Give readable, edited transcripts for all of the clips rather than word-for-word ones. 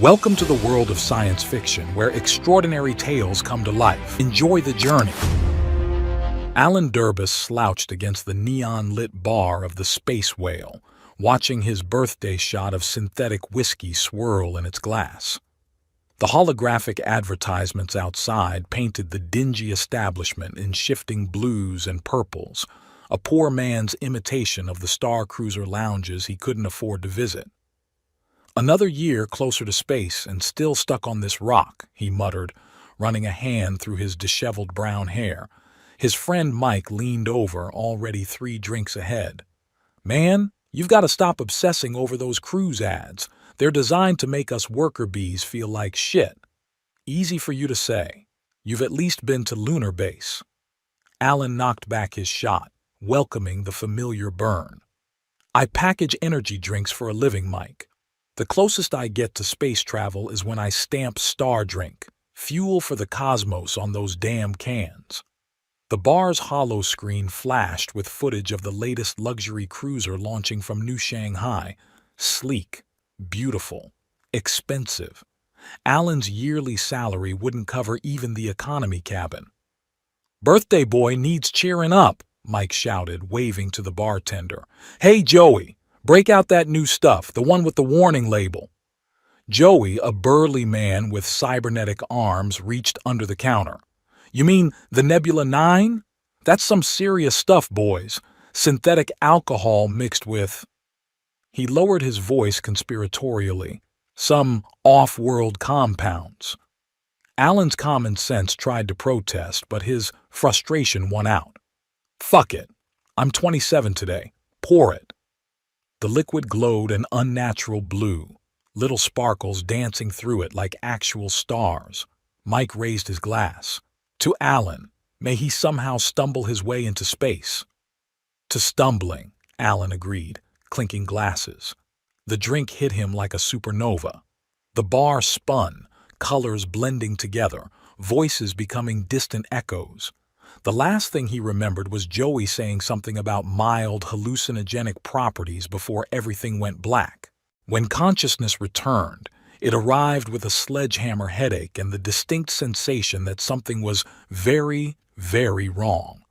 Welcome to the world of science fiction, where extraordinary tales come to life. Enjoy the journey. Alan Durbus slouched against the neon-lit bar of the Space Whale, watching his birthday shot of synthetic whiskey swirl in its glass. The holographic advertisements outside painted the dingy establishment in shifting blues and purples, a poor man's imitation of the Star Cruiser lounges he couldn't afford to visit. "Another year closer to space and still stuck on this rock," he muttered, running a hand through his disheveled brown hair. His friend Mike leaned over, already 3 drinks ahead. "Man, you've got to stop obsessing over those cruise ads. They're designed to make us worker bees feel like shit." "Easy for you to say. You've at least been to lunar base." Alan knocked back his shot, welcoming the familiar burn. "I package energy drinks for a living, Mike. The closest I get to space travel is when I stamp Star Drink, fuel for the cosmos, on those damn cans." The bar's hollow screen flashed with footage of the latest luxury cruiser launching from New Shanghai. Sleek, beautiful, expensive. Alan's yearly salary wouldn't cover even the economy cabin. "Birthday boy needs cheering up," Mike shouted, waving to the bartender. "Hey, Joey! Break out that new stuff, the one with the warning label." Joey, a burly man with cybernetic arms, reached under the counter. "You mean the Nebula 9? That's some serious stuff, boys. Synthetic alcohol mixed with—" He lowered his voice conspiratorially. "Some off-world compounds." Alan's common sense tried to protest, but his frustration won out. "Fuck it. I'm 27 today. Pour it." The liquid glowed an unnatural blue, little sparkles dancing through it like actual stars. Mike raised his glass. "To Alan, may he somehow stumble his way into space." "To stumbling," Alan agreed, clinking glasses. The drink hit him like a supernova. The bar spun, colors blending together, voices becoming distant echoes. The last thing he remembered was Joey saying something about mild hallucinogenic properties before everything went black. When consciousness returned, it arrived with a sledgehammer headache and the distinct sensation that something was very, very wrong.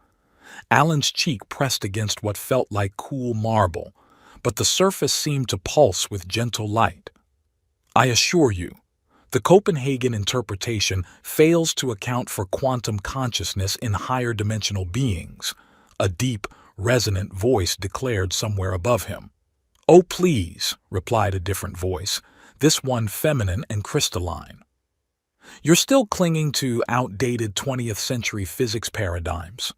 Alan's cheek pressed against what felt like cool marble, but the surface seemed to pulse with gentle light. "I assure you, the Copenhagen interpretation fails to account for quantum consciousness in higher dimensional beings," a deep, resonant voice declared somewhere above him. "Oh, please," replied a different voice, this one feminine and crystalline. "You're still clinging to outdated 20th century physics paradigms."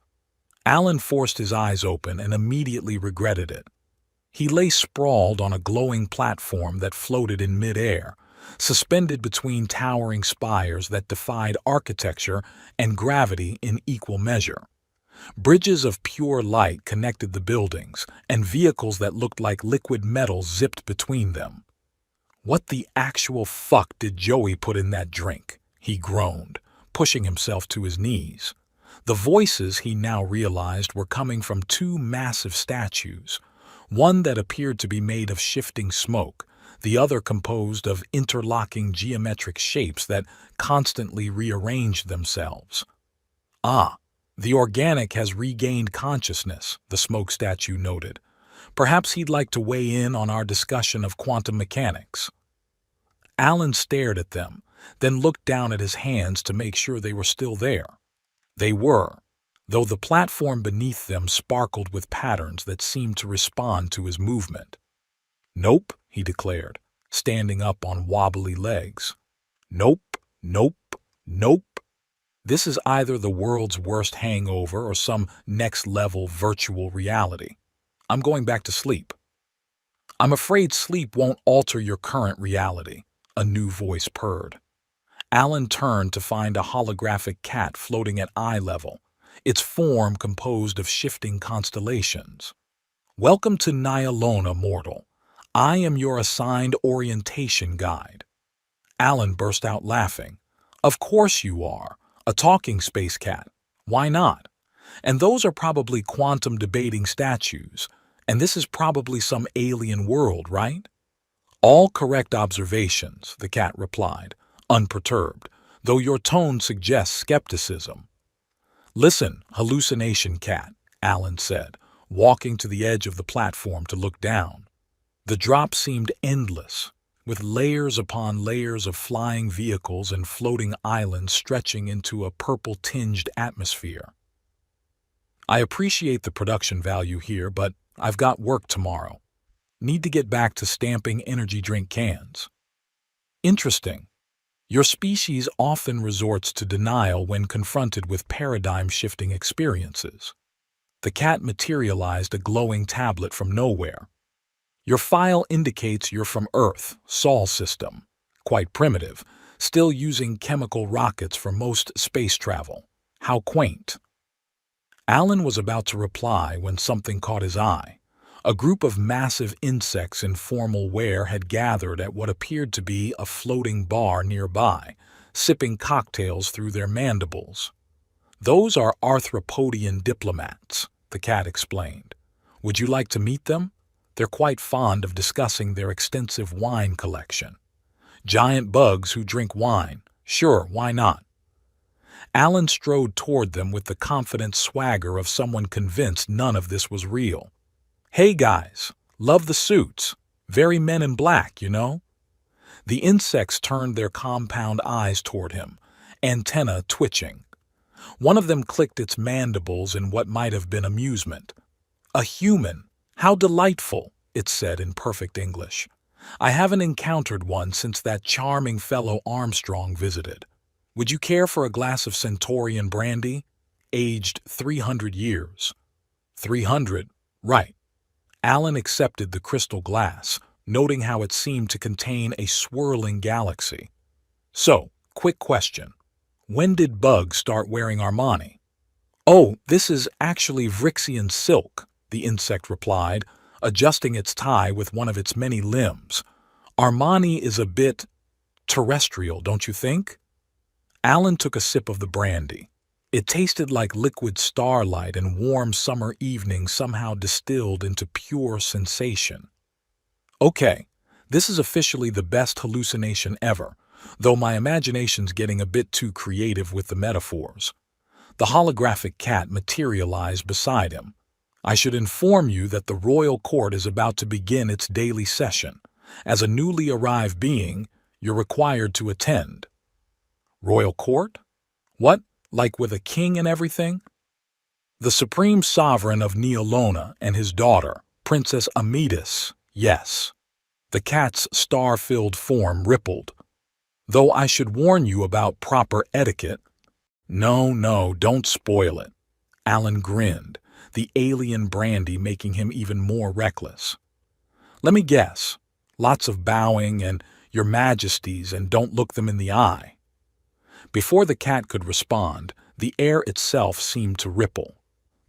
Alan forced his eyes open and immediately regretted it. He lay sprawled on a glowing platform that floated in midair, suspended between towering spires that defied architecture and gravity in equal measure. Bridges of pure light connected the buildings, and vehicles that looked like liquid metal zipped between them. "What the actual fuck did Joey put in that drink?" he groaned, pushing himself to his knees. The voices, he now realized, were coming from 2 massive statues, one that appeared to be made of shifting smoke, the other composed of interlocking geometric shapes that constantly rearranged themselves. "Ah, the organic has regained consciousness," the smoke statue noted. "Perhaps he'd like to weigh in on our discussion of quantum mechanics." Alan stared at them, then looked down at his hands to make sure they were still there. They were, though the platform beneath them sparkled with patterns that seemed to respond to his movement. "Nope," he declared, standing up on wobbly legs. "Nope, nope, nope. This is either the world's worst hangover or some next-level virtual reality. I'm going back to sleep." "I'm afraid sleep won't alter your current reality," a new voice purred. Alan turned to find a holographic cat floating at eye level, its form composed of shifting constellations. "Welcome to Nyalona, mortal. I am your assigned orientation guide." Alan burst out laughing. "Of course you are. A talking space cat. Why not? And those are probably quantum debating statues. And this is probably some alien world, right?" All correct observations, the cat replied, unperturbed, though your tone suggests skepticism. Listen, hallucination cat, Alan said, walking to the edge of the platform to look down. The drop seemed endless, with layers upon layers of flying vehicles and floating islands stretching into a purple-tinged atmosphere. I appreciate the production value here, but I've got work tomorrow. Need to get back to stamping energy drink cans. Interesting. Your species often resorts to denial when confronted with paradigm-shifting experiences. The cat materialized a glowing tablet from nowhere. Your file indicates you're from Earth, Sol system. Quite primitive, still using chemical rockets for most space travel. How quaint. Alan was about to reply when something caught his eye. A group of massive insects in formal wear had gathered at what appeared to be a floating bar nearby, sipping cocktails through their mandibles. Those are arthropodian diplomats, the cat explained. Would you like to meet them? They're quite fond of discussing their extensive wine collection. Giant bugs who drink wine. Sure, why not? Alan strode toward them with the confident swagger of someone convinced none of this was real. Hey guys, love the suits. Very Men in Black, you know? The insects turned their compound eyes toward him, antennae twitching. One of them clicked its mandibles in what might have been amusement. A human. How delightful, it said in perfect English. I haven't encountered one since that charming fellow Armstrong visited. Would you care for a glass of Centaurian brandy? Aged 300 years. 300, right. Alan accepted the crystal glass, noting how it seemed to contain a swirling galaxy. So, quick question. When did bugs start wearing Armani? Oh, this is actually Vryxian silk, the insect replied, adjusting its tie with one of its many limbs. Armani is a bit terrestrial, don't you think? Alan took a sip of the brandy. It tasted like liquid starlight and warm summer evenings somehow distilled into pure sensation. Okay, this is officially the best hallucination ever, though my imagination's getting a bit too creative with the metaphors. The holographic cat materialized beside him. I should inform you that the royal court is about to begin its daily session. As a newly arrived being, you're required to attend. Royal court? What? Like with a king and everything? The supreme sovereign of Neolona and his daughter, Princess Amidis, yes. The cat's star-filled form rippled. Though I should warn you about proper etiquette. No, don't spoil it. Alan grinned, the alien brandy making him even more reckless. Let me guess. Lots of bowing and your majesties and don't look them in the eye. Before the cat could respond, the air itself seemed to ripple.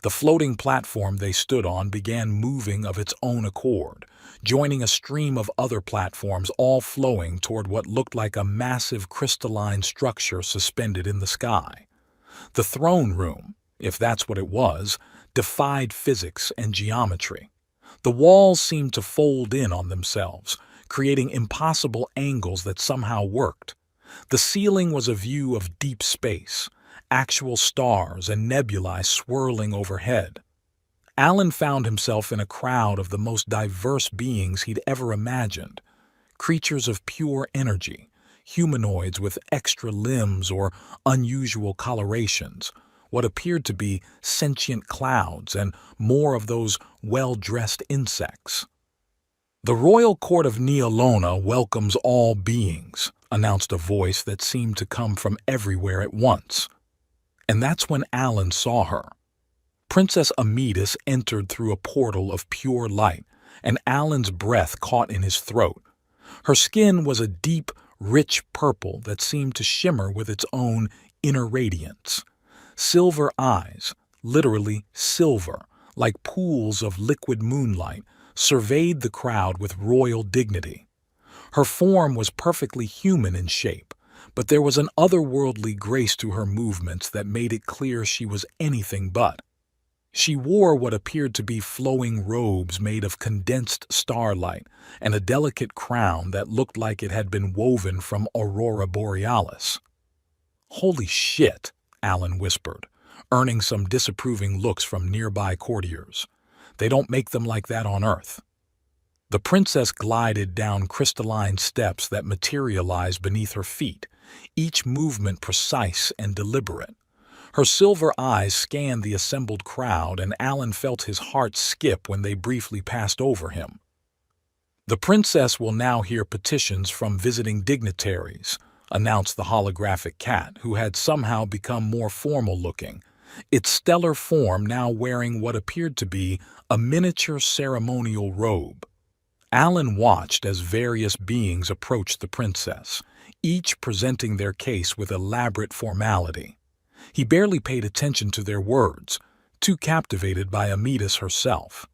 The floating platform they stood on began moving of its own accord, joining a stream of other platforms all flowing toward what looked like a massive crystalline structure suspended in the sky. The throne room, if that's what it was, defied physics and geometry. The walls seemed to fold in on themselves, creating impossible angles that somehow worked. The ceiling was a view of deep space, actual stars and nebulae swirling overhead. Alan found himself in a crowd of the most diverse beings he'd ever imagined. Creatures of pure energy, humanoids with extra limbs or unusual colorations, what appeared to be sentient clouds, and more of those well-dressed insects. The royal court of Neolona welcomes all beings, announced a voice that seemed to come from everywhere at once. And that's when Alan saw her. Princess Amidis entered through a portal of pure light, and Alan's breath caught in his throat. Her skin was a deep, rich purple that seemed to shimmer with its own inner radiance. Silver eyes, literally silver, like pools of liquid moonlight, surveyed the crowd with royal dignity. Her form was perfectly human in shape, but there was an otherworldly grace to her movements that made it clear she was anything but. She wore what appeared to be flowing robes made of condensed starlight and a delicate crown that looked like it had been woven from Aurora Borealis. "Holy shit," Alan whispered, earning some disapproving looks from nearby courtiers. "They don't make them like that on Earth." The princess glided down crystalline steps that materialized beneath her feet, each movement precise and deliberate. Her silver eyes scanned the assembled crowd, and Alan felt his heart skip when they briefly passed over him. "The princess will now hear petitions from visiting dignitaries," announced the holographic cat, who had somehow become more formal-looking, its stellar form now wearing what appeared to be a miniature ceremonial robe. Alan watched as various beings approached the princess, each presenting their case with elaborate formality. He barely paid attention to their words, too captivated by Amytis herself.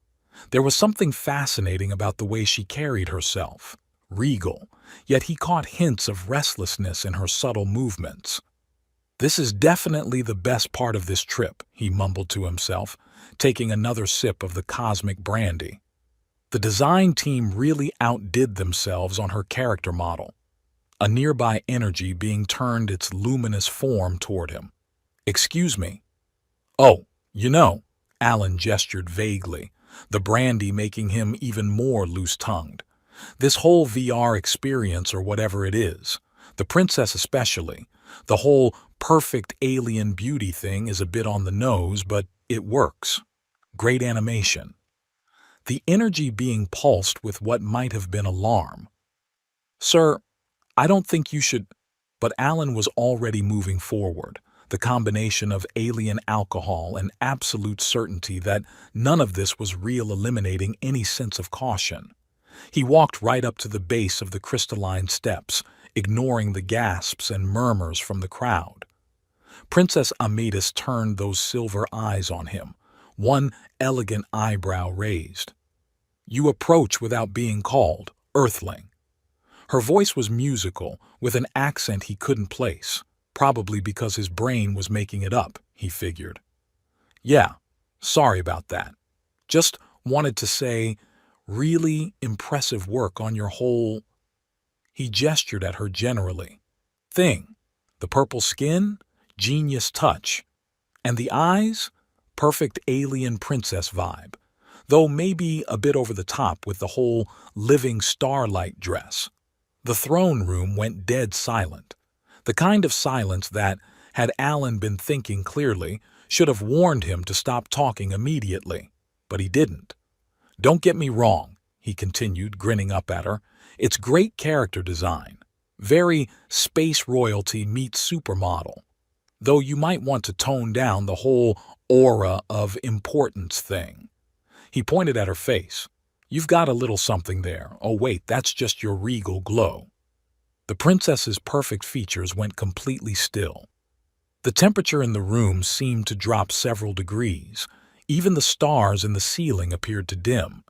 There was something fascinating about the way she carried herself, regal, yet he caught hints of restlessness in her subtle movements. "This is definitely the best part of this trip," he mumbled to himself, taking another sip of the cosmic brandy. The design team really outdid themselves on her character model, a nearby energy being turned its luminous form toward him. "Excuse me." "Oh, Alan gestured vaguely, the brandy making him even more loose-tongued. "This whole VR experience, or whatever it is, the princess especially, the whole perfect alien beauty thing is a bit on the nose, but it works. Great animation. The energy being pulsed with what might have been alarm. Sir, I don't think you should—" But Alan was already moving forward, the combination of alien alcohol and absolute certainty that none of this was real eliminating any sense of caution. He walked right up to the base of the crystalline steps, ignoring the gasps and murmurs from the crowd. Princess Amytis turned those silver eyes on him, one elegant eyebrow raised. "You approach without being called, Earthling." Her voice was musical, with an accent he couldn't place, probably because his brain was making it up, he figured. "Yeah, sorry about that. Just wanted to say, really impressive work on your whole—" He gestured at her generally. "Thing. The purple skin? Genius touch. And the eyes? Perfect alien princess vibe. Though maybe a bit over the top with the whole living starlight dress." The throne room went dead silent. The kind of silence that, had Alan been thinking clearly, should have warned him to stop talking immediately. But he didn't. "Don't get me wrong," he continued, grinning up at her. "It's great character design. Very space royalty meets supermodel. Though you might want to tone down the whole aura of importance thing." He pointed at her face. "You've got a little something there. Oh wait, that's just your regal glow." The princess's perfect features went completely still. The temperature in the room seemed to drop several degrees. Even the stars in the ceiling appeared to dim.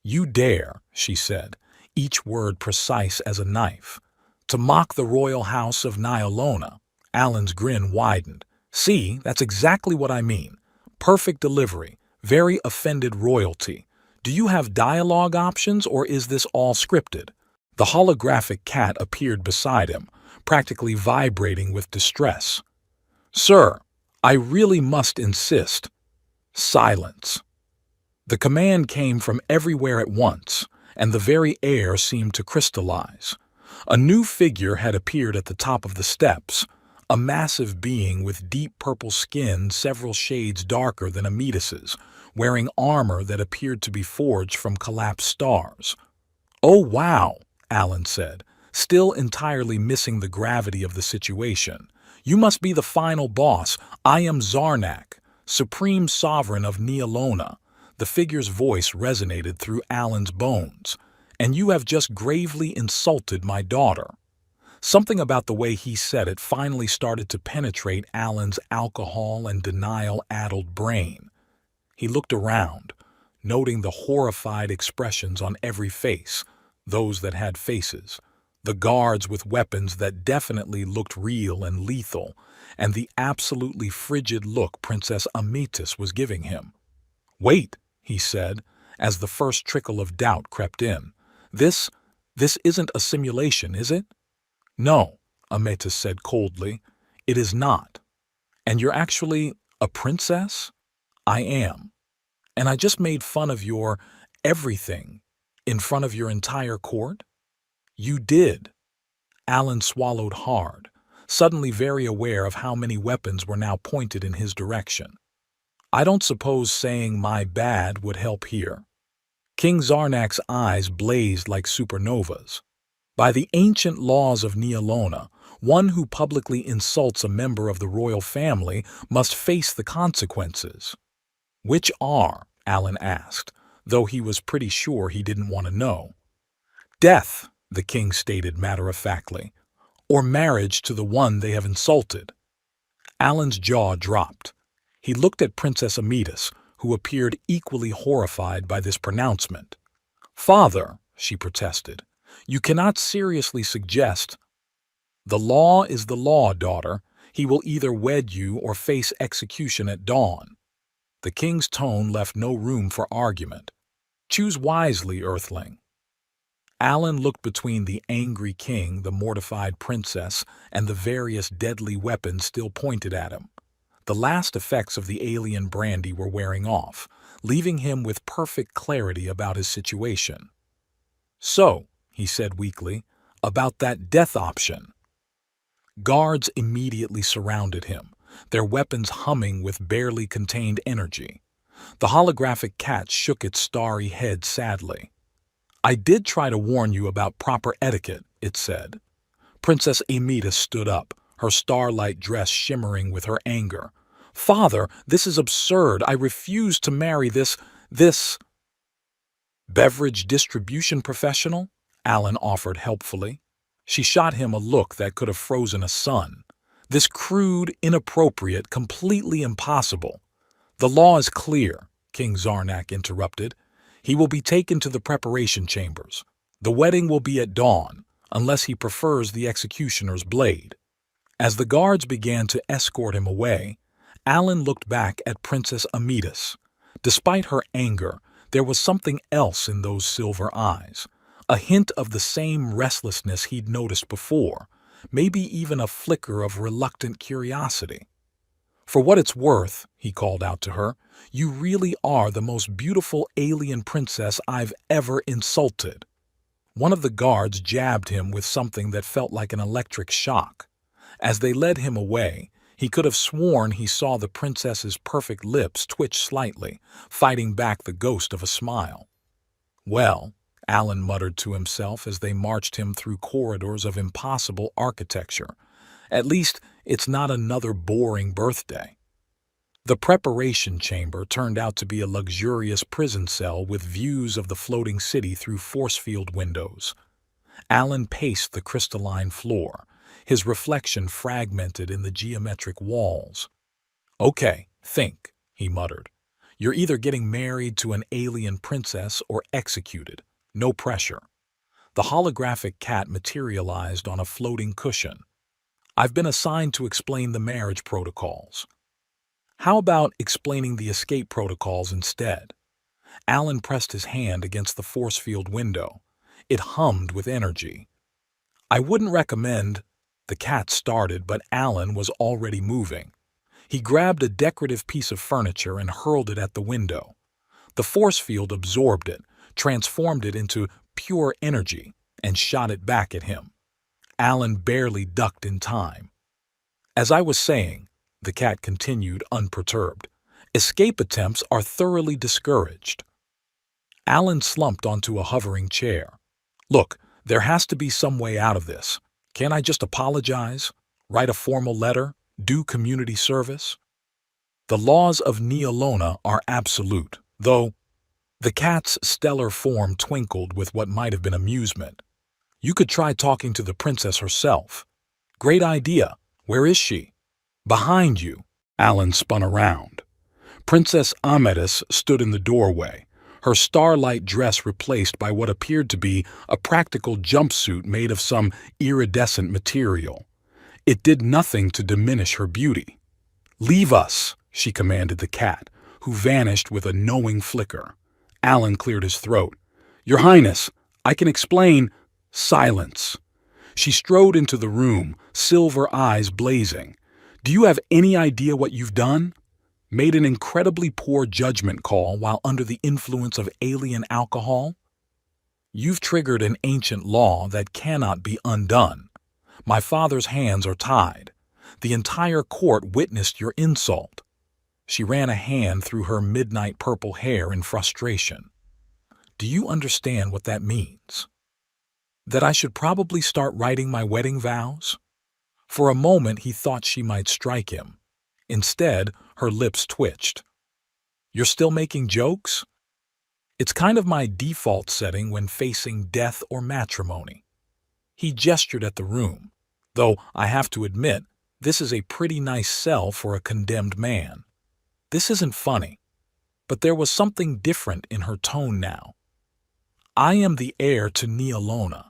"You dare," she said, each word precise as a knife, "to mock the royal house of Nyalona." Alan's grin widened. "See, that's exactly what I mean. Perfect delivery, very offended royalty. Do you have dialogue options, or is this all scripted?" The holographic cat appeared beside him, practically vibrating with distress. "Sir, I really must insist." Silence. The command came from everywhere at once, and the very air seemed to crystallize. A new figure had appeared at the top of the steps, a massive being with deep purple skin several shades darker than Amytis's, wearing armor that appeared to be forged from collapsed stars. "Oh wow," Alan said, still entirely missing the gravity of the situation. "You must be the final boss. I am Zarnak, supreme sovereign of Nyalona." The figure's voice resonated through Alan's bones. "And you have just gravely insulted my daughter." Something about the way he said it finally started to penetrate Alan's alcohol and denial-addled brain. He looked around, noting the horrified expressions on every face, those that had faces. The guards with weapons that definitely looked real and lethal, and the absolutely frigid look Princess Amitis was giving him. "Wait," he said, as the first trickle of doubt crept in. This, this isn't a simulation, is it?" "No," Amitis said coldly. "It is not. And you're actually a princess?" "I am. And I just made fun of your everything in front of your entire court?" "You did." Alan swallowed hard, suddenly very aware of how many weapons were now pointed in his direction. "I don't suppose saying my bad would help here." King Zarnak's eyes blazed like supernovas. "By the ancient laws of Neolona, one who publicly insults a member of the royal family must face the consequences." "Which are?" Alan asked, though he was pretty sure he didn't want to know. "Death," the king stated matter-of-factly, "or marriage to the one they have insulted." Alan's jaw dropped. He looked at Princess Amitis, who appeared equally horrified by this pronouncement. "Father," she protested, "you cannot seriously suggest—" "The law is the law, daughter. He will either wed you or face execution at dawn." The king's tone left no room for argument. "Choose wisely, Earthling." Alan looked between the angry king, the mortified princess, and the various deadly weapons still pointed at him. The last effects of the alien brandy were wearing off, leaving him with perfect clarity about his situation. "So," he said weakly, "about that death option." Guards immediately surrounded him, their weapons humming with barely contained energy. The holographic cat shook its starry head sadly. "I did try to warn you about proper etiquette," it said. Princess Amitis stood up, her starlight dress shimmering with her anger. "Father, this is absurd. I refuse to marry this beverage distribution professional," Alan offered helpfully. She shot him a look that could have frozen a sun. "This crude, inappropriate, completely impossible." "The law is clear," King Zarnak interrupted. "He will be taken to the preparation chambers. The wedding will be at dawn, unless he prefers the executioner's blade." As the guards began to escort him away, Alan looked back at Princess Amitis. Despite her anger, there was something else in those silver eyes, a hint of the same restlessness he'd noticed before, maybe even a flicker of reluctant curiosity. "For what it's worth," he called out to her, "you really are the most beautiful alien princess I've ever insulted." One of the guards jabbed him with something that felt like an electric shock. As they led him away, he could have sworn he saw the princess's perfect lips twitch slightly, fighting back the ghost of a smile. "Well," Alan muttered to himself as they marched him through corridors of impossible architecture, "at least it's not another boring birthday." The preparation chamber turned out to be a luxurious prison cell with views of the floating city through force field windows. Alan paced the crystalline floor, his reflection fragmented in the geometric walls. "Okay, think," he muttered. "You're either getting married to an alien princess or executed. No pressure." The holographic cat materialized on a floating cushion. "I've been assigned to explain the marriage protocols." "How about explaining the escape protocols instead?" Alan pressed his hand against the force field window. It hummed with energy. "I wouldn't recommend—" The cat started, but Alan was already moving. He grabbed a decorative piece of furniture and hurled it at the window. The force field absorbed it, transformed it into pure energy, and shot it back at him. Alan barely ducked in time. "As I was saying," the cat continued unperturbed, "escape attempts are thoroughly discouraged." Alan slumped onto a hovering chair. "Look, there has to be some way out of this. Can't I just apologize? Write a formal letter? Do community service?" "The laws of Neolona are absolute, though—" The cat's stellar form twinkled with what might have been amusement. "You could try talking to the princess herself." "Great idea. Where is she?" "Behind you." Alan spun around. Princess Amitis stood in the doorway, her starlight dress replaced by what appeared to be a practical jumpsuit made of some iridescent material. It did nothing to diminish her beauty. "Leave us," she commanded the cat, who vanished with a knowing flicker. Alan cleared his throat. "Your Highness, I can explain—" Silence. She strode into the room, silver eyes blazing. "Do you have any idea what you've done? Made an incredibly poor judgment call while under the influence of alien alcohol? You've triggered an ancient law that cannot be undone. My father's hands are tied. The entire court witnessed your insult." She ran a hand through her midnight purple hair in frustration. "Do you understand what that means? That I should probably start writing my wedding vows?" For a moment he thought she might strike him. Instead, her lips twitched. "You're still making jokes?" "It's kind of my default setting when facing death or matrimony." He gestured at the room. "Though I have to admit, this is a pretty nice cell for a condemned man." This isn't funny. But there was something different in her tone now. "I am the heir to Neolona.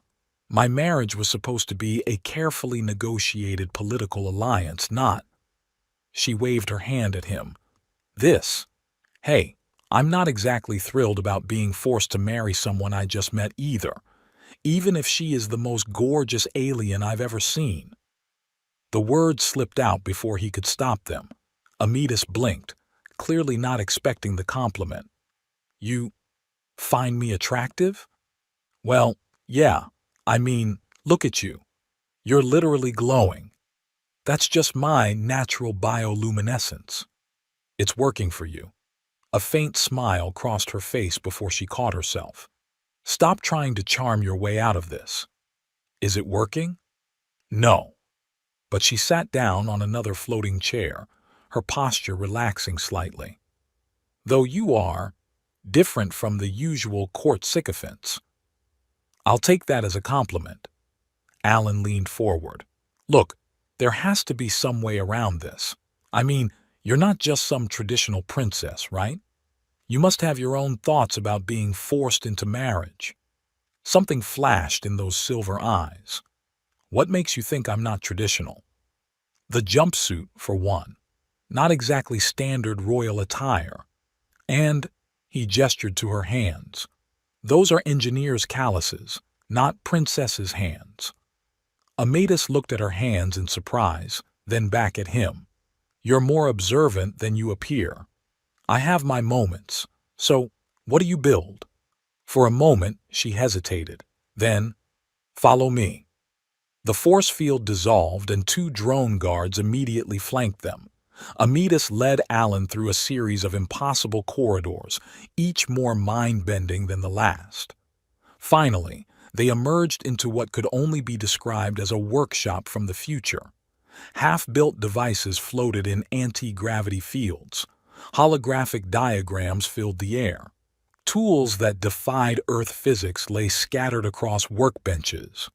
My marriage was supposed to be a carefully negotiated political alliance, not—" She waved her hand at him. "This. Hey, I'm not exactly thrilled about being forced to marry someone I just met either, even if she is the most gorgeous alien I've ever seen." The words slipped out before he could stop them. Amidus blinked, clearly not expecting the compliment. "You find me attractive?" "Well, yeah. I mean, look at you. You're literally glowing. That's just my natural bioluminescence. It's working for you." A faint smile crossed her face before she caught herself. "Stop trying to charm your way out of this." "Is it working?" "No." But she sat down on another floating chair, her posture relaxing slightly. "Though you are different from the usual court sycophants." "I'll take that as a compliment." Alan leaned forward. "Look, there has to be some way around this. I mean, you're not just some traditional princess, right? You must have your own thoughts about being forced into marriage." Something flashed in those silver eyes. "What makes you think I'm not traditional?" "The jumpsuit, for one. Not exactly standard royal attire. And," he gestured to her hands, "those are engineers' calluses, not princesses' hands." Amidus looked at her hands in surprise, then back at him. "You're more observant than you appear. I have my moments. So, what do you build?" For a moment, she hesitated. Then, "Follow me." The force field dissolved and two drone guards immediately flanked them. Amidus led Alan through a series of impossible corridors, each more mind-bending than the last. Finally, they emerged into what could only be described as a workshop from the future. Half-built devices floated in anti-gravity fields. Holographic diagrams filled the air. Tools that defied Earth physics lay scattered across workbenches.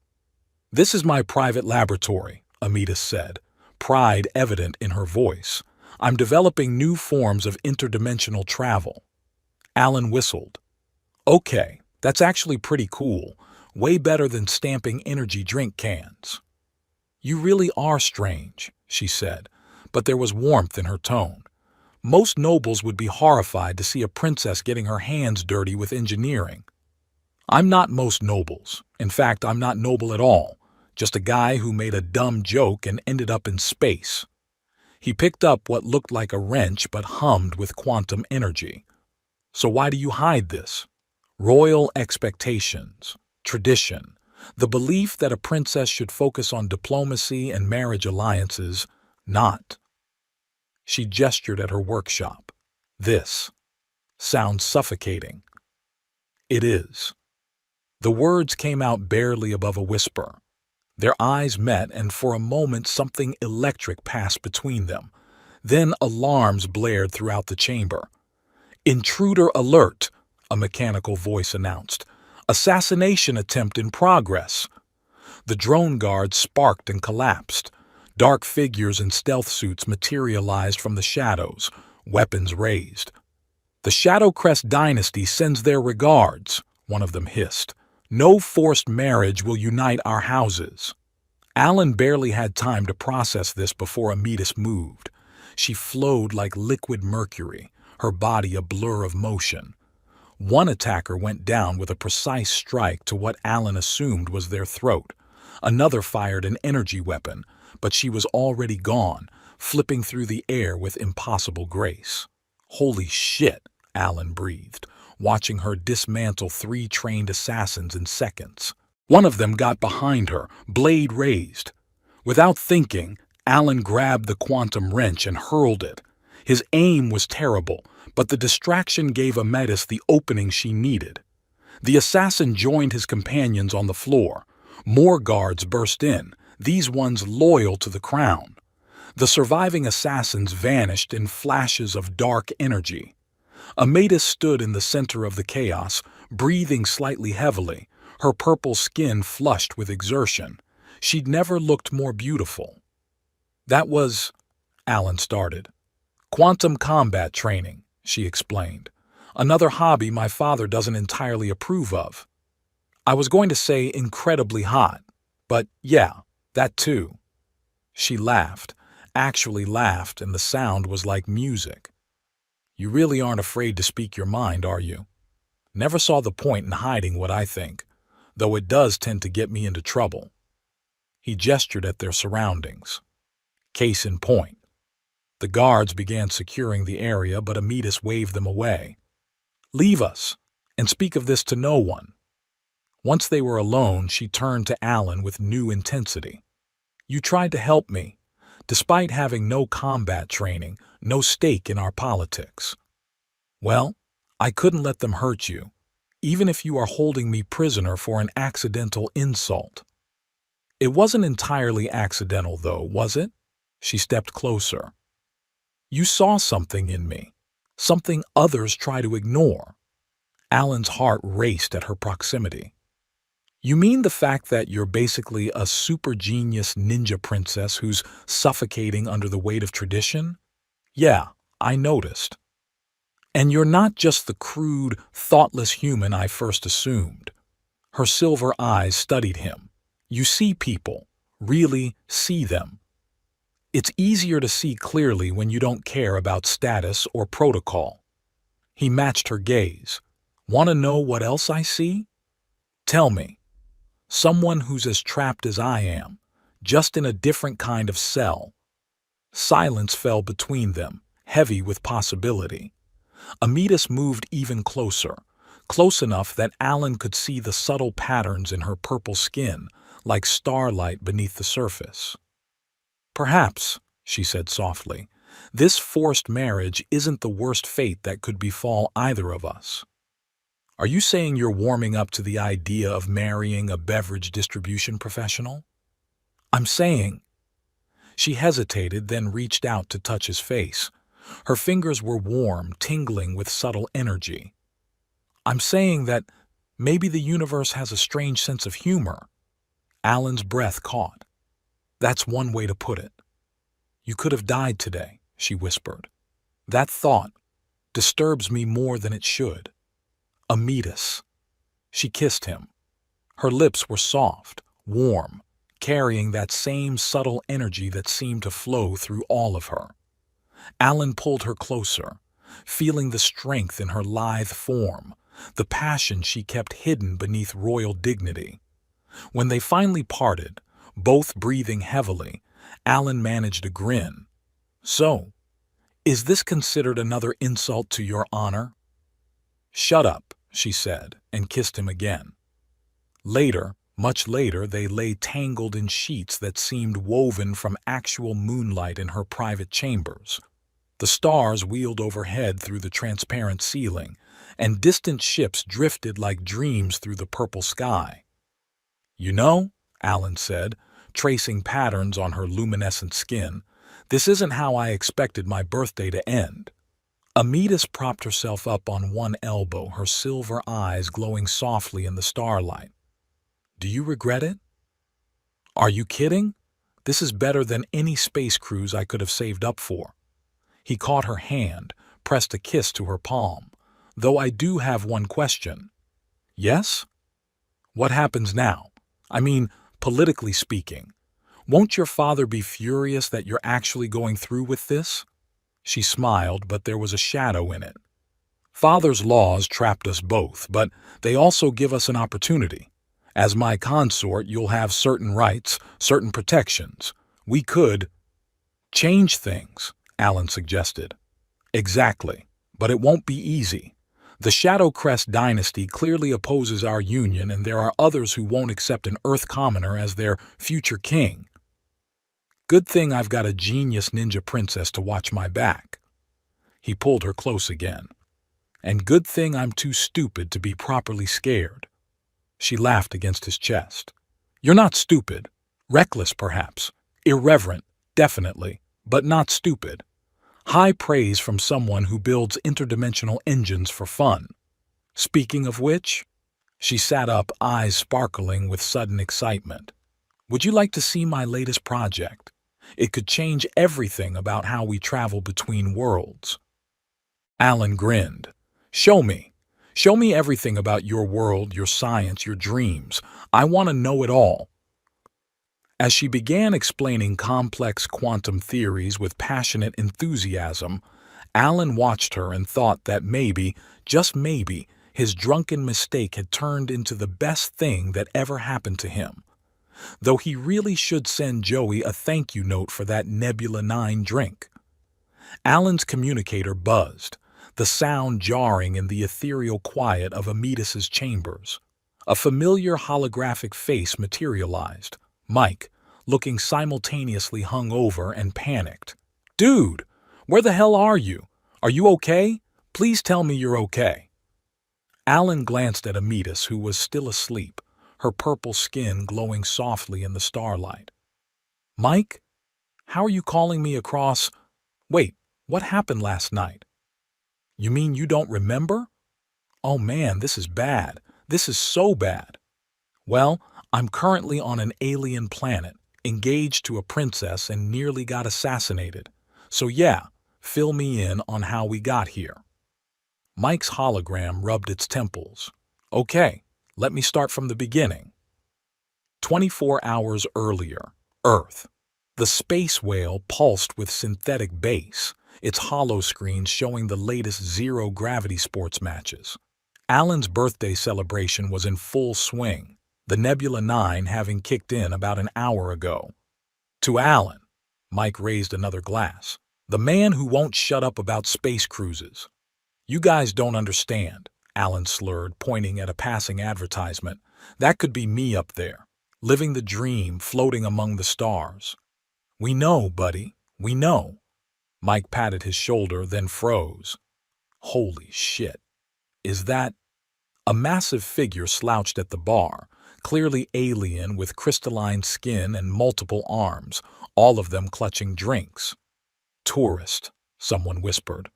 "This is my private laboratory," Amidus said, pride evident in her voice. "I'm developing new forms of interdimensional travel." Alan whistled. "Okay, that's actually pretty cool. Way better than stamping energy drink cans." "You really are strange," she said, but there was warmth in her tone. "Most nobles would be horrified to see a princess getting her hands dirty with engineering." "I'm not most nobles. In fact, I'm not noble at all. Just a guy who made a dumb joke and ended up in space." He picked up what looked like a wrench but hummed with quantum energy. "So why do you hide this?" "Royal expectations. Tradition. The belief that a princess should focus on diplomacy and marriage alliances, not—" She gestured at her workshop. "This sounds suffocating." "It is." The words came out barely above a whisper. Their eyes met, and for a moment something electric passed between them. Then alarms blared throughout the chamber. "Intruder alert," a mechanical voice announced. "Assassination attempt in progress." The drone guards sparked and collapsed. Dark figures in stealth suits materialized from the shadows, weapons raised. "The Shadowcrest dynasty sends their regards," one of them hissed. "No forced marriage will unite our houses." Alan barely had time to process this before Ametis moved. She flowed like liquid mercury, her body a blur of motion. One attacker went down with a precise strike to what Alan assumed was their throat. Another fired an energy weapon, but she was already gone, flipping through the air with impossible grace. "Holy shit," Alan breathed, watching her dismantle 3 trained assassins in seconds. One of them got behind her, blade raised. Without thinking, Alan grabbed the quantum wrench and hurled it. His aim was terrible, but the distraction gave Ametis the opening she needed. The assassin joined his companions on the floor. More guards burst in, these ones loyal to the crown. The surviving assassins vanished in flashes of dark energy. Ametis stood in the center of the chaos, breathing slightly heavily, her purple skin flushed with exertion. She'd never looked more beautiful. "That was," Alan started. "Quantum combat training," she explained. "Another hobby my father doesn't entirely approve of." "I was going to say incredibly hot, but yeah, that too." She laughed, actually laughed, and the sound was like music. "You really aren't afraid to speak your mind, are you? Never saw the point in hiding what I think, though it does tend to get me into trouble." He gestured at their surroundings. Case in point. The guards began securing the area, but Ametis waved them away. "Leave us, and speak of this to no one." Once they were alone, she turned to Alan with new intensity. "You tried to help me, despite having no combat training, no stake in our politics. Well, I couldn't let them hurt you, even if you are holding me prisoner for an accidental insult." "It wasn't entirely accidental, though, was it?" She stepped closer. "You saw something in me, something others try to ignore." Alan's heart raced at her proximity. "You mean the fact that you're basically a super genius ninja princess who's suffocating under the weight of tradition? Yeah, I noticed. And you're not just the crude, thoughtless human I first assumed." Her silver eyes studied him. "You see people, really see them. It's easier to see clearly when you don't care about status or protocol." He matched her gaze. "Want to know what else I see? Tell me." "Someone who's as trapped as I am, just in a different kind of cell." Silence fell between them, heavy with possibility. Ametis moved even closer, close enough that Alan could see the subtle patterns in her purple skin, like starlight beneath the surface. "Perhaps," she said softly, "this forced marriage isn't the worst fate that could befall either of us." "Are you saying you're warming up to the idea of marrying a beverage distribution professional?" "I'm saying—" She hesitated, then reached out to touch his face. Her fingers were warm, tingling with subtle energy. "I'm saying that maybe the universe has a strange sense of humor." Alan's breath caught. "That's one way to put it." "You could have died today," she whispered. "That thought disturbs me more than it should." "Ametis." She kissed him. Her lips were soft, warm, carrying that same subtle energy that seemed to flow through all of her. Alan pulled her closer, feeling the strength in her lithe form, the passion she kept hidden beneath royal dignity. When they finally parted, both breathing heavily, Alan managed a grin. "So, is this considered another insult to your honor?" "Shut up," she said, and kissed him again. Later, much later, they lay tangled in sheets that seemed woven from actual moonlight in her private chambers. The stars wheeled overhead through the transparent ceiling, and distant ships drifted like dreams through the purple sky. "You know," Alan said, tracing patterns on her luminescent skin, "this isn't how I expected my birthday to end." Ametis propped herself up on one elbow, her silver eyes glowing softly in the starlight. "Do you regret it?" "Are you kidding? This is better than any space cruise I could have saved up for." He caught her hand, pressed a kiss to her palm. Though I do have one question. Yes? What happens now? I mean, politically speaking. Won't your father be furious that you're actually going through with this? She smiled, but there was a shadow in it. Father's laws trapped us both, but they also give us an opportunity. As my consort, you'll have certain rights, certain protections. We could change things, Alan suggested. Exactly, but it won't be easy. The Shadow Crest dynasty clearly opposes our union, and there are others who won't accept an Earth commoner as their future king. Good thing I've got a genius ninja princess to watch my back. He pulled her close again. And good thing I'm too stupid to be properly scared. She laughed against his chest. You're not stupid. Reckless, perhaps. Irreverent, definitely, but not stupid. High praise from someone who builds interdimensional engines for fun. Speaking of which, she sat up, eyes sparkling with sudden excitement. Would you like to see my latest project? It could change everything about how we travel between worlds. Alan grinned. Show me. Show me everything about your world, your science, your dreams. I want to know it all. As she began explaining complex quantum theories with passionate enthusiasm, Alan watched her and thought that maybe, just maybe, his drunken mistake had turned into the best thing that ever happened to him. Though he really should send Joey a thank you note for that Nebula 9 drink. Alan's communicator buzzed, the sound jarring in the ethereal quiet of Amidas's chambers. A familiar holographic face materialized. Mike, looking simultaneously hungover and panicked. Dude, where the hell are you? Are you okay? Please tell me you're okay. Alan glanced at Amidas, who was still asleep, her purple skin glowing softly in the starlight. Mike? How are you calling me across? Wait, what happened last night? You mean you don't remember? Oh man, this is bad. This is so bad. Well, I'm currently on an alien planet, engaged to a princess and nearly got assassinated. So yeah, fill me in on how we got here. Mike's hologram rubbed its temples. Okay, let me start from the beginning. 24 hours earlier, Earth. The space whale pulsed with synthetic bass, its hollow screen showing the latest zero-gravity sports matches. Alan's birthday celebration was in full swing, the Nebula 9 having kicked in about an hour ago. To Alan, Mike raised another glass, the man who won't shut up about space cruises. You guys don't understand, Alan slurred, pointing at a passing advertisement. That could be me up there, living the dream, floating among the stars. We know, buddy, we know. Mike patted his shoulder, then froze. Holy shit. Is that... A massive figure slouched at the bar, clearly alien with crystalline skin and multiple arms, all of them clutching drinks. Tourist, someone whispered.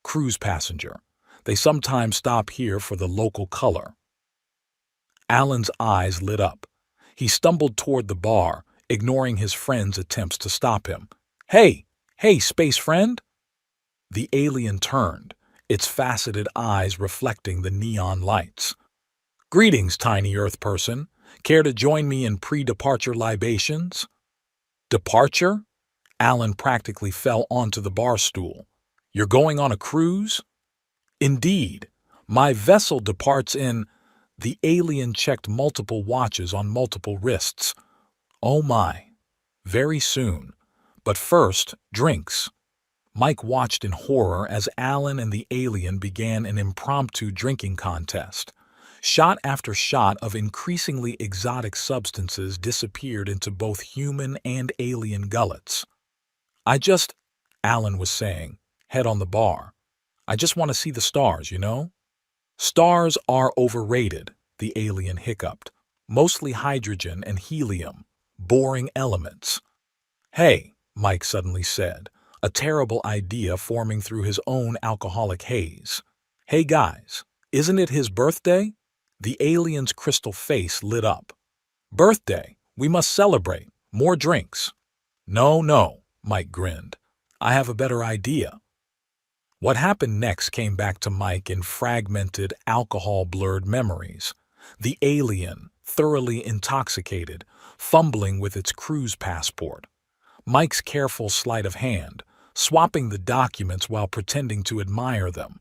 Cruise passenger. They sometimes stop here for the local color. Alan's eyes lit up. He stumbled toward the bar, ignoring his friend's attempts to stop him. Hey, space friend? The alien turned, its faceted eyes reflecting the neon lights. Greetings, tiny Earth person. Care to join me in pre-departure libations? Departure? Alan practically fell onto the bar stool. You're going on a cruise? Indeed. My vessel departs in... The alien checked multiple watches on multiple wrists. Oh my. Very soon. But first, drinks. Mike watched in horror as Alan and the alien began an impromptu drinking contest. Shot after shot of increasingly exotic substances disappeared into both human and alien gullets. Alan was saying, head on the bar. I just want to see the stars, you know? Stars are overrated, the alien hiccuped. Mostly hydrogen and helium, boring elements. Hey, Mike suddenly said, a terrible idea forming through his own alcoholic haze. Hey guys, isn't it his birthday? The alien's crystal face lit up. Birthday, we must celebrate. More drinks. No, Mike grinned. I have a better idea. What happened next came back to Mike in fragmented, alcohol-blurred memories. The alien, thoroughly intoxicated, fumbling with its cruise passport. Mike's careful sleight of hand, swapping the documents while pretending to admire them.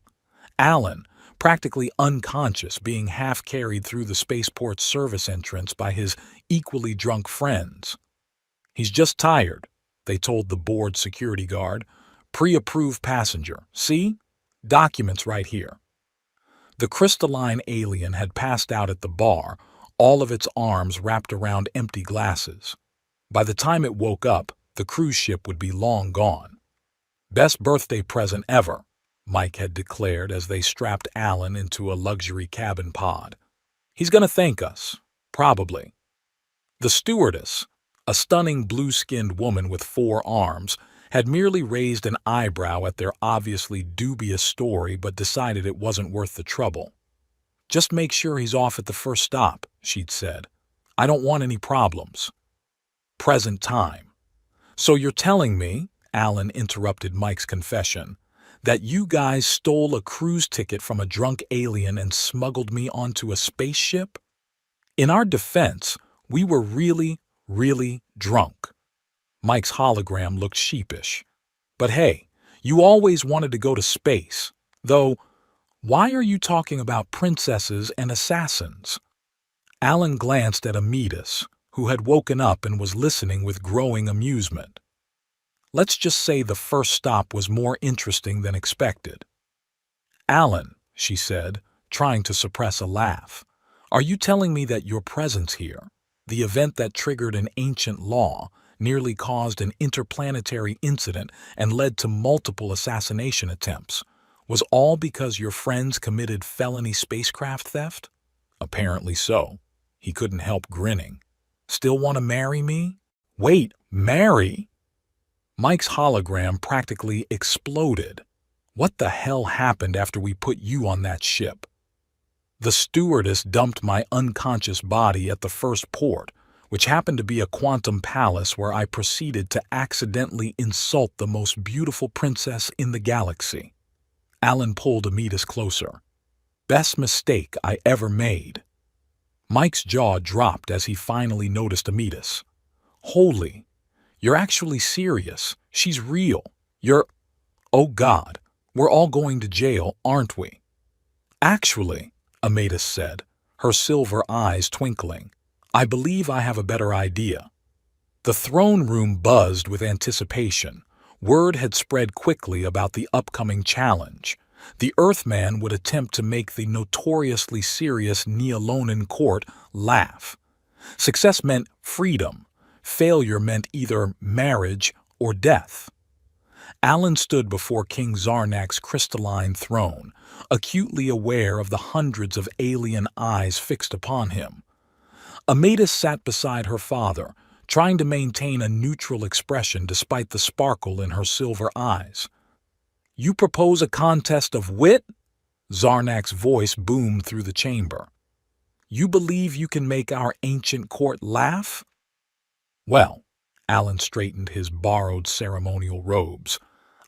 Alan, practically unconscious, being half-carried through the spaceport's service entrance by his equally drunk friends. "He's just tired," they told the bored security guard. "Pre-approved passenger. See? Documents right here." The crystalline alien had passed out at the bar, all of its arms wrapped around empty glasses. By the time it woke up, the cruise ship would be long gone. "Best birthday present ever," Mike had declared as they strapped Alan into a luxury cabin pod. "He's gonna thank us. Probably." The stewardess, a stunning blue-skinned woman with 4 arms, had merely raised an eyebrow at their obviously dubious story but decided it wasn't worth the trouble. "Just make sure he's off at the first stop," she'd said. "I don't want any problems." Present time. "So you're telling me," Alan interrupted Mike's confession, "that you guys stole a cruise ticket from a drunk alien and smuggled me onto a spaceship?" In our defense, we were really, really drunk. Mike's hologram looked sheepish. "But hey, you always wanted to go to space. Though, why are you talking about princesses and assassins?" Alan glanced at Amidus, who had woken up and was listening with growing amusement. "Let's just say the first stop was more interesting than expected." "Alan," she said, trying to suppress a laugh, "are you telling me that your presence here, the event that triggered an ancient law, nearly caused an interplanetary incident and led to multiple assassination attempts, was all because your friends committed felony spacecraft theft?" "Apparently so." He couldn't help grinning. "Still want to marry me?" "Wait, marry?" Mike's hologram practically exploded. "What the hell happened after we put you on that ship?" "The stewardess dumped my unconscious body at the first port, which happened to be a quantum palace where I proceeded to accidentally insult the most beautiful princess in the galaxy." Alan pulled Amidus closer. "Best mistake I ever made." Mike's jaw dropped as he finally noticed Amidus. "Holy, you're actually serious. She's real. You're... Oh God, we're all going to jail, aren't we?" "Actually," Amidus said, her silver eyes twinkling, "I believe I have a better idea." The throne room buzzed with anticipation. Word had spread quickly about the upcoming challenge. The Earthman would attempt to make the notoriously serious Neolonan court laugh. Success meant freedom. Failure meant either marriage or death. Alan stood before King Zarnak's crystalline throne, acutely aware of the hundreds of alien eyes fixed upon him. Amidus sat beside her father, trying to maintain a neutral expression despite the sparkle in her silver eyes. "You propose a contest of wit?" Zarnak's voice boomed through the chamber. "You believe you can make our ancient court laugh?" "Well," Alan straightened his borrowed ceremonial robes,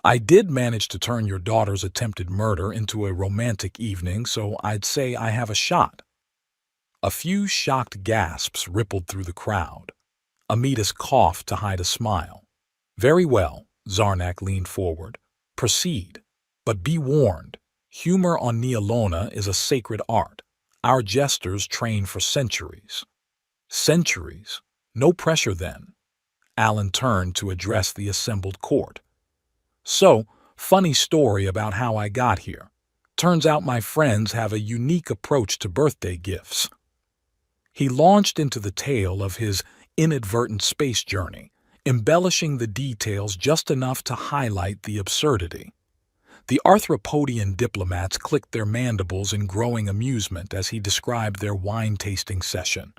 "I did manage to turn your daughter's attempted murder into a romantic evening, so I'd say I have a shot." A few shocked gasps rippled through the crowd. Amidus coughed to hide a smile. "Very well," Zarnak leaned forward. "Proceed. But be warned, humor on Neolona is a sacred art. Our jesters train for centuries." "Centuries? No pressure then." Alan turned to address the assembled court. "So, funny story about how I got here. Turns out my friends have a unique approach to birthday gifts." He launched into the tale of his inadvertent space journey, embellishing the details just enough to highlight the absurdity. The arthropodian diplomats clicked their mandibles in growing amusement as he described their wine-tasting session.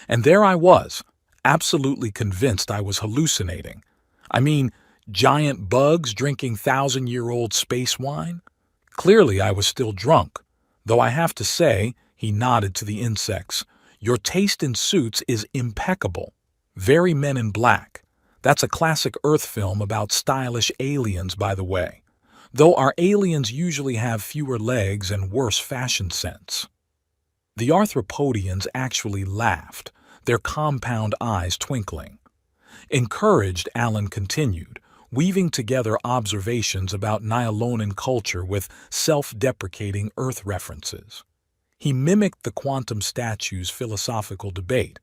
And there I was, absolutely convinced I was hallucinating. I mean, giant bugs drinking thousand-year-old space wine? Clearly I was still drunk, though I have to say, he nodded to the insects, your taste in suits is impeccable. Very Men in Black. That's a classic Earth film about stylish aliens, by the way. though our aliens usually have fewer legs and worse fashion sense. The Arthropodians actually laughed, their compound eyes twinkling. Encouraged, Alan continued, weaving together observations about Nyalonan culture with self-deprecating Earth references. He mimicked the quantum statue's philosophical debate,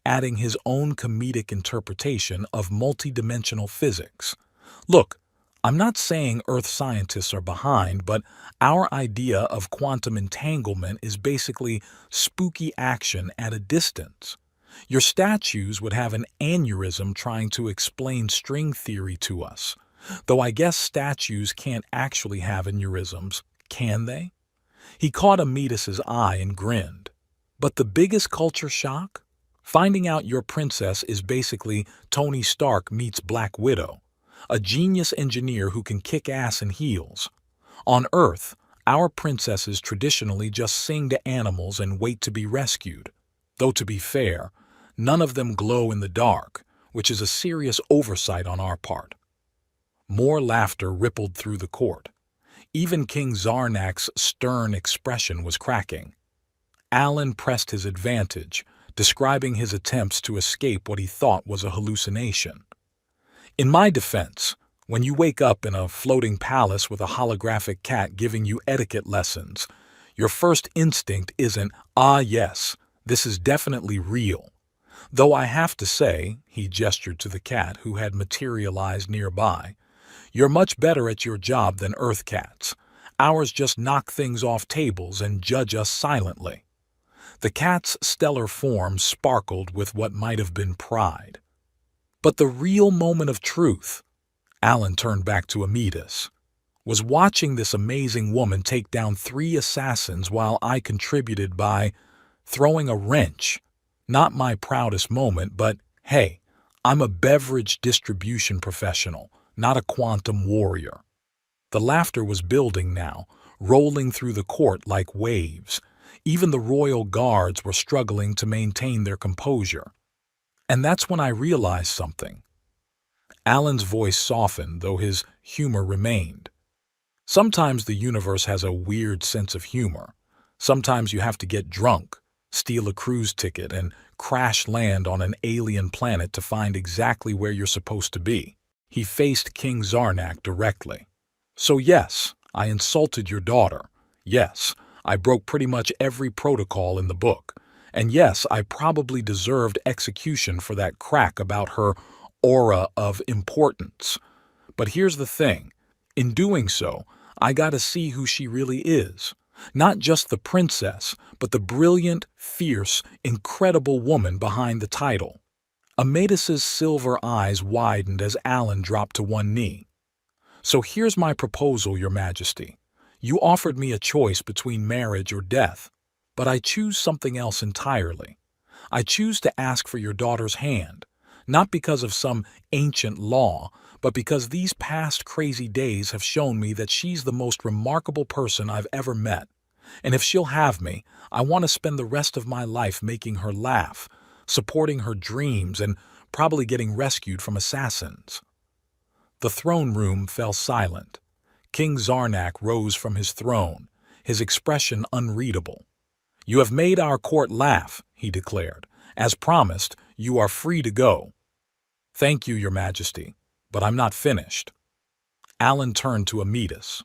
adding his own comedic interpretation of multidimensional physics. Look, I'm not saying Earth scientists are behind, but our idea of quantum entanglement is basically spooky action at a distance. Your statues would have an aneurysm trying to explain string theory to us. Though I guess statues can't actually have aneurysms, can they? He caught Amidas's eye and grinned. But the biggest culture shock? Finding out your princess is basically Tony Stark meets Black Widow, a genius engineer who can kick ass in heels. On Earth, our princesses traditionally just sing to animals and wait to be rescued. Though to be fair, none of them glow in the dark, which is a serious oversight on our part. More laughter rippled through the court. Even King Zarnak's stern expression was cracking. Alan pressed his advantage, describing his attempts to escape what he thought was a hallucination. In my defense, when you wake up in a floating palace with a holographic cat giving you etiquette lessons, your first instinct isn't, "Ah yes, this is definitely real." Though I have to say, he gestured to the cat who had materialized nearby, "you're much better at your job than Earth cats. Ours just knock things off tables and judge us silently." The cat's stellar form sparkled with what might have been pride. But the real moment of truth, Alan turned back to Amidas, was watching this amazing woman take down 3 assassins while I contributed by throwing a wrench. Not my proudest moment, but hey, I'm a beverage distribution professional, not a quantum warrior. The laughter was building now, rolling through the court like waves. Even the royal guards were struggling to maintain their composure. And that's when I realized something. Alan's voice softened, though his humor remained. Sometimes the universe has a weird sense of humor. Sometimes you have to get drunk, steal a cruise ticket, and crash land on an alien planet to find exactly where you're supposed to be. He faced King Zarnak directly. So yes, I insulted your daughter. Yes, I broke pretty much every protocol in the book. And yes, I probably deserved execution for that crack about her aura of importance. But here's the thing. In doing so, I got to see who she really is. Not just the princess, but the brilliant, fierce, incredible woman behind the title. Amadis's silver eyes widened as Alan dropped to one knee. So here's my proposal, Your Majesty. You offered me a choice between marriage or death, but I choose something else entirely. I choose to ask for your daughter's hand, not because of some ancient law, but because these past crazy days have shown me that she's the most remarkable person I've ever met. And if she'll have me, I want to spend the rest of my life making her laugh, supporting her dreams, and probably getting rescued from assassins. The throne room fell silent. King Zarnak rose from his throne, his expression unreadable. "You have made our court laugh," he declared. "As promised, you are free to go." "Thank you, Your Majesty, but I'm not finished." Alan turned to Amidas.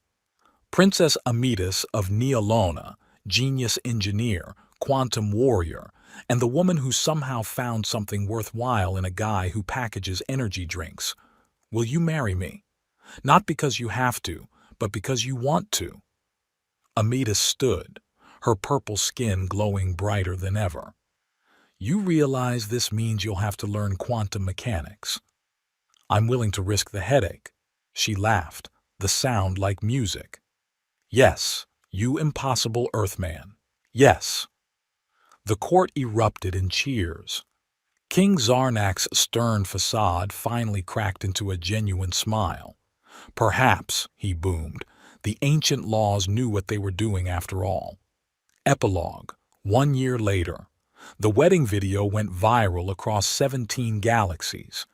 Princess Amidas of Nyalona, genius engineer, quantum warrior, and the woman who somehow found something worthwhile in a guy who packages energy drinks. Will you marry me? Not because you have to, but because you want to. Amidas stood, her purple skin glowing brighter than ever. You realize this means you'll have to learn quantum mechanics. I'm willing to risk the headache. She laughed, the sound like music. Yes, you impossible Earthman. Yes. The court erupted in cheers. King Zarnak's stern facade finally cracked into a genuine smile. Perhaps, he boomed, the ancient laws knew what they were doing after all. Epilogue. 1 year later. The wedding video went viral across 17 galaxies.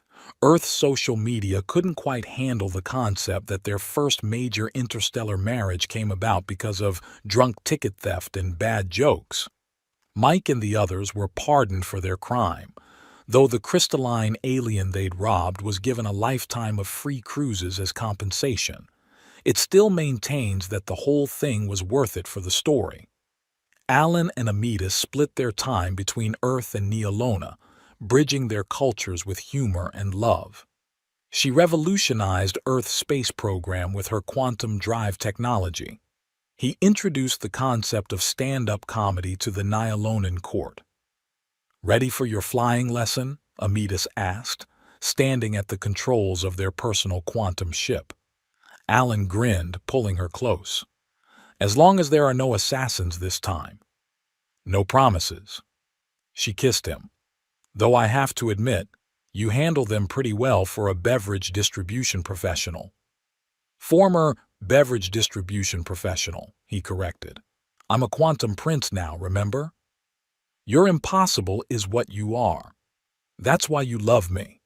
Earth's social media couldn't quite handle the concept that their first major interstellar marriage came about because of drunk ticket theft and bad jokes. Mike and the others were pardoned for their crime, though the crystalline alien they'd robbed was given a lifetime of free cruises as compensation. It still maintains that the whole thing was worth it for the story. Alan and Amita split their time between Earth and Neolona, bridging their cultures with humor and love. She revolutionized Earth's space program with her quantum drive technology. He introduced the concept of stand-up comedy to the Nyalonan court. "Ready for your flying lesson?" Amita asked, standing at the controls of their personal quantum ship. Alan grinned, pulling her close. "As long as there are no assassins this time." "No promises." She kissed him. "Though I have to admit, you handle them pretty well for a beverage distribution professional." "Former beverage distribution professional," he corrected. "I'm a quantum prince now, remember? You're impossible is what you are. That's why you love me."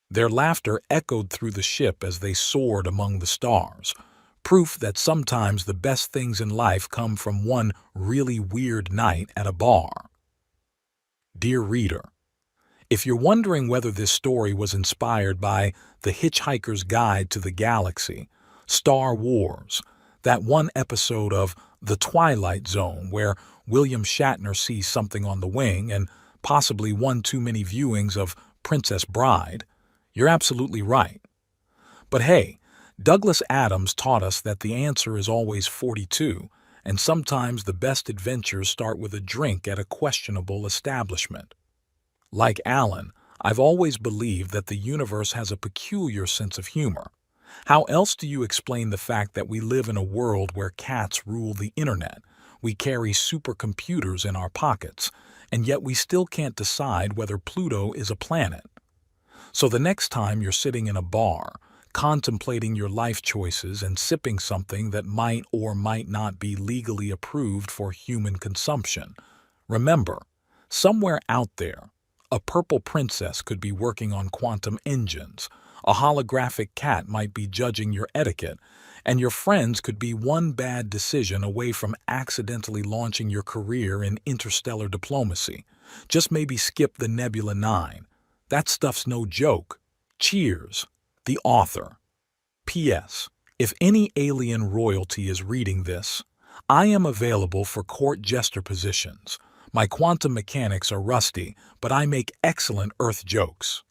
Their laughter echoed through the ship as they soared among the stars, proof that sometimes the best things in life come from one really weird night at a bar. Dear reader, if you're wondering whether this story was inspired by The Hitchhiker's Guide to the Galaxy, Star Wars, that one episode of The Twilight Zone where William Shatner sees something on the wing, and possibly one too many viewings of Princess Bride, you're absolutely right. But hey, Douglas Adams taught us that the answer is always 42, and sometimes the best adventures start with a drink at a questionable establishment. Like Alan, I've always believed that the universe has a peculiar sense of humor. How else do you explain the fact that we live in a world where cats rule the internet, we carry supercomputers in our pockets, and yet we still can't decide whether Pluto is a planet? So the next time you're sitting in a bar, contemplating your life choices and sipping something that might or might not be legally approved for human consumption, remember, somewhere out there, a purple princess could be working on quantum engines, a holographic cat might be judging your etiquette, and your friends could be one bad decision away from accidentally launching your career in interstellar diplomacy. Just maybe skip the Nebula 9. That stuff's no joke. Cheers. The author. P.S. If any alien royalty is reading this, I am available for court jester positions. My quantum mechanics are rusty, but I make excellent Earth jokes.